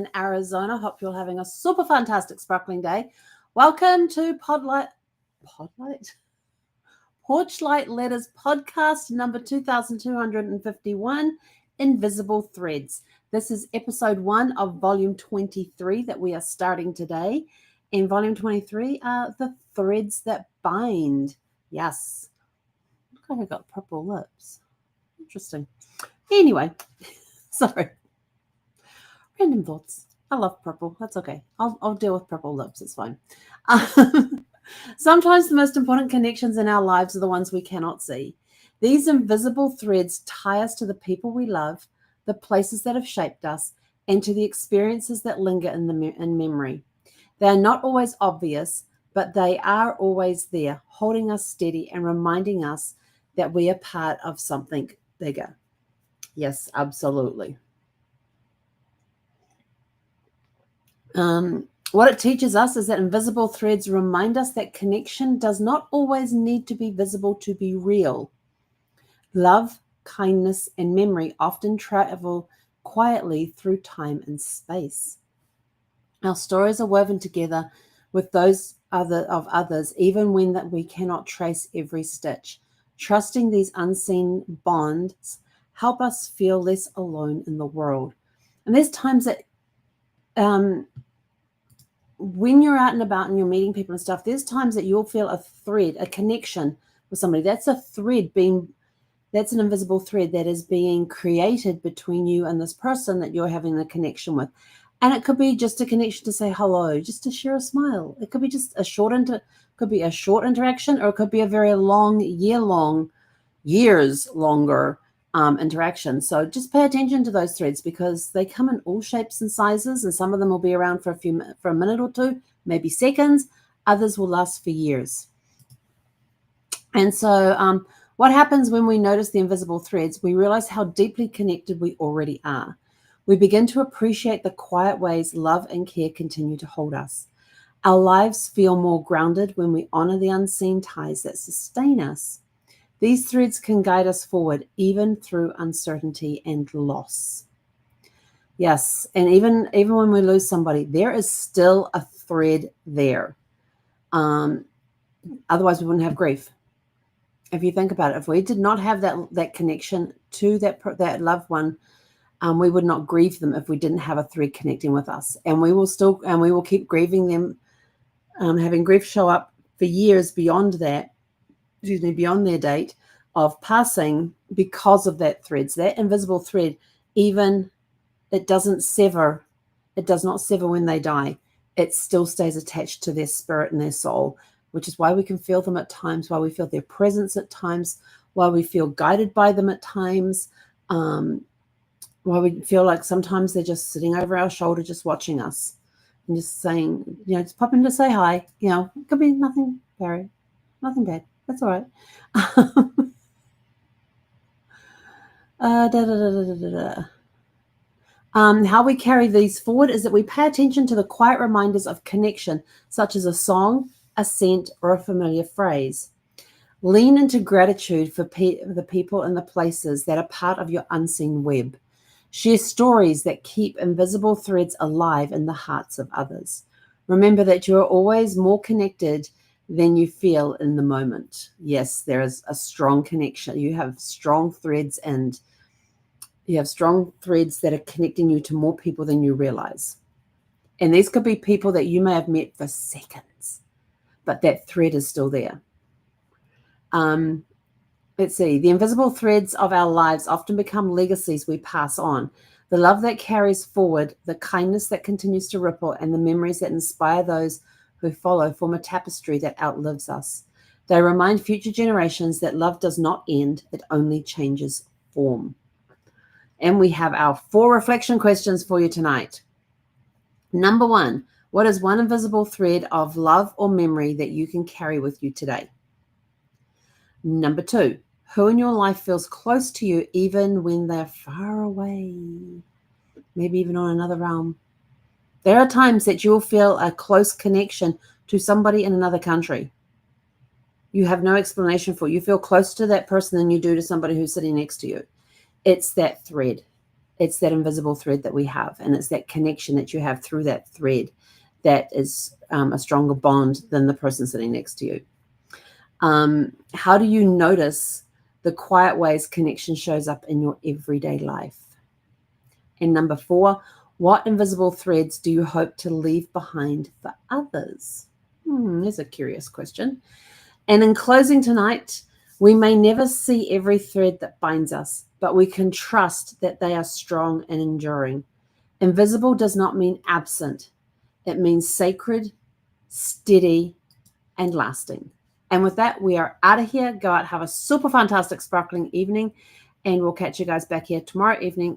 in Arizona. Hope you're having a super fantastic sparkling day. Welcome to Porchlight Letters podcast number 2251, Invisible Threads. This is episode 1 of volume 23 that we are starting today. In volume 23 are the threads that bind. Yes. Look like I got purple lips. Interesting. Anyway, sorry. Random thoughts. I love purple. That's okay. I'll deal with purple lips. It's fine. Sometimes the most important connections in our lives are the ones we cannot see. These invisible threads tie us to the people we love, the places that have shaped us, and to the experiences that linger in memory. They are not always obvious, but they are always there, holding us steady and reminding us that we are part of something bigger. Yes, absolutely. What it teaches us is that invisible threads remind us that connection does not always need to be visible to be real. Love, kindness, and memory often travel quietly through time and space. Our stories are woven together with those of others, even when we cannot trace every stitch. Trusting these unseen bonds help us feel less alone in the world. And there's times that when you're out and about and you're meeting people and stuff, there's times that you'll feel a thread, a connection with somebody. That's a thread that's an invisible thread that is being created between you and this person that you're having a connection with. And it could be just a connection to say hello, just to share a smile. It could be just a short interaction, or it could be a very long, years longer interaction. So just pay attention to those threads, because they come in all shapes and sizes, and some of them will be around for a minute or two, maybe seconds. Others will last for years. And so what happens when we notice the invisible threads? We realize how deeply connected we already are. We begin to appreciate the quiet ways love and care continue to hold us. Our lives feel more grounded when we honor the unseen ties that sustain us. These threads can guide us forward, even through uncertainty and loss. Yes, and even when we lose somebody, there is still a thread there. Otherwise, we wouldn't have grief. If you think about it, if we did not have that connection to that loved one, we would not grieve them if we didn't have a thread connecting with us. And we will keep grieving them, having grief show up for years beyond that. Beyond their date of passing, because of that thread. So that invisible thread, even it does not sever when they die. It still stays attached to their spirit and their soul, which is why we can feel them at times, why we feel their presence at times, why we feel guided by them at times, why we feel like sometimes they're just sitting over our shoulder, just watching us and just saying, just pop in to say hi. It could be nothing, Barry, nothing bad. That's all right. How we carry these forward is that we pay attention to the quiet reminders of connection, such as a song, a scent, or a familiar phrase. Lean into gratitude for the people and the places that are part of your unseen web. Share stories that keep invisible threads alive in the hearts of others. Remember that you are always more connected than you feel in the moment. Yes, there is a strong connection. You have strong threads, and you have strong threads that are connecting you to more people than you realize. And these could be people that you may have met for seconds, but that thread is still there. Let's see. The invisible threads of our lives often become legacies we pass on. The love that carries forward, the kindness that continues to ripple, and the memories that inspire those who follow form a tapestry that outlives us. They remind future generations that love does not end, it only changes form. And we have our 4 reflection questions for you tonight. Number 1, what is one invisible thread of love or memory that you can carry with you today? Number 2, who in your life feels close to you even when they're far away? Maybe even on another realm. There are times that you'll feel a close connection to somebody in another country. You have no explanation for it. You feel closer to that person than you do to somebody who's sitting next to you. It's that thread. It's that invisible thread that we have, and it's that connection that you have through that thread that is a stronger bond than the person sitting next to you. How do you notice the quiet ways connection shows up in your everyday life? And number 4, what invisible threads do you hope to leave behind for others? There's a curious question. And in closing tonight, we may never see every thread that binds us, but we can trust that they are strong and enduring. Invisible does not mean absent. It means sacred, steady, and lasting. And with that, we are out of here. Go out, have a super fantastic, sparkling evening, and we'll catch you guys back here tomorrow evening